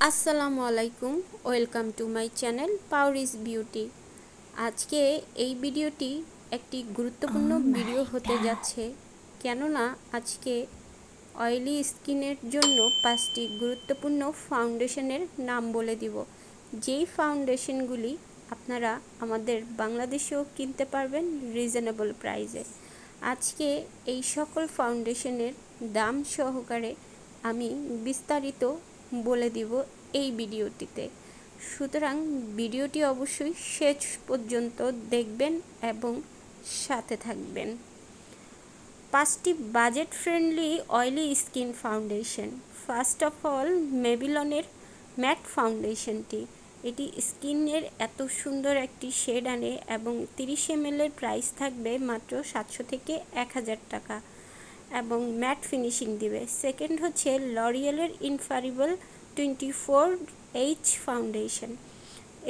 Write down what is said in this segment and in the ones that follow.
আসসালামু আলাইকুম, welcome to my channel পাওরিস বিউটি। আজকে এই ভিডিওটি একটি গুরুত্বপূর্ণ ভিডিও হতে যাচ্ছে, কেননা আজকে অয়েলি স্কিনের জন্য 5টি গুরুত্বপূর্ণ ফাউন্ডেশনের নাম বলে দিব, যেই ফাউন্ডেশনগুলি আপনারা আমাদের বাংলাদেশেও কিনতে পারবেন রিজনেবল প্রাইসে। আজকে এই সকল ফাউন্ডেশনের দাম সহকারে আমি বিস্তারিত বলে দিব এই ভিডিওটিতে। সুতরাং ভিডিওটি অবশ্যই শেষ পর্যন্ত দেখবেন এবং সাথে থাকবেন। 5টি budget friendly oily skin foundation. First of all, মেবিলনের ম্যাট ফাউন্ডেশনটি, এটি স্কিনের এত সুন্দর একটি শেড আনে এবং 30 ml এর প্রাইস থাকবে মাত্র 700 থেকে 1000 টাকা এবং ম্যাট ফিনিশিং দিবে। সেকেন্ড হচ্ছে লরিয়েলের ইনফালিবল 24H ফাউন্ডেশন।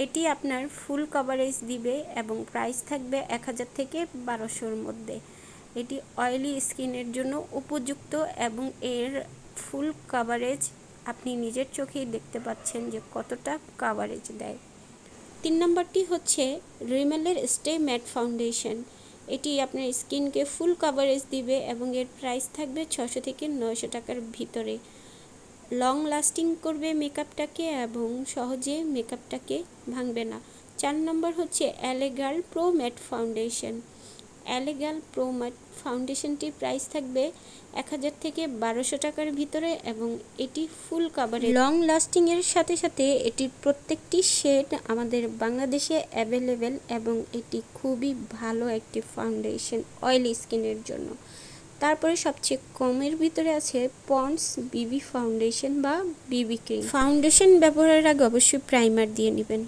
এটি আপনার ফুল কভারেজ দিবে এবং প্রাইস থাকবে 1000 থেকে 1200-র মধ্যে। এটি অয়েলি স্কিনের জন্য উপযুক্ত এবং এর ফুল কভারেজ আপনি নিজের চোখেই দেখতে পাচ্ছেন যে কতটা কভারেজ দেয়। 3 নম্বরটি হচ্ছে রিমেলের স্টে ম্যাট ফাউন্ডেশন। এটি আপনার স্কিনকে ফুল কভারেজ দিবে এবং এর প্রাইস থাকবে 600 থেকে 900 টাকার ভিতরে। লং লাস্টিং করবে মেকআপটাকে এবং সহজে মেকআপটাকে ভাঙবে না। 4 নম্বর হচ্ছে এলেগাল প্রো ম্যাট ফাউন্ডেশন। এলেগাল প্রো ম্যাট ফাউন্ডেশনটির প্রাইস থাকবে 1000 থেকে 1200 টাকার ভিতরে এবং এটি ফুল কাভারেজ। লং লাস্টিংয়ের সাথে সাথে এটির প্রত্যেকটি শেড আমাদের বাংলাদেশে অ্যাভেলেবেল এবং এটি খুবই ভালো একটি ফাউন্ডেশন অয়েলি স্কিনের জন্য। তারপরে সবচেয়ে কমের ভিতরে আছে পন্ডস বিবি ফাউন্ডেশন বা বিবি ক্রিম। ফাউন্ডেশন ব্যবহারের আগে অবশ্যই প্রাইমার দিয়ে নেবেন।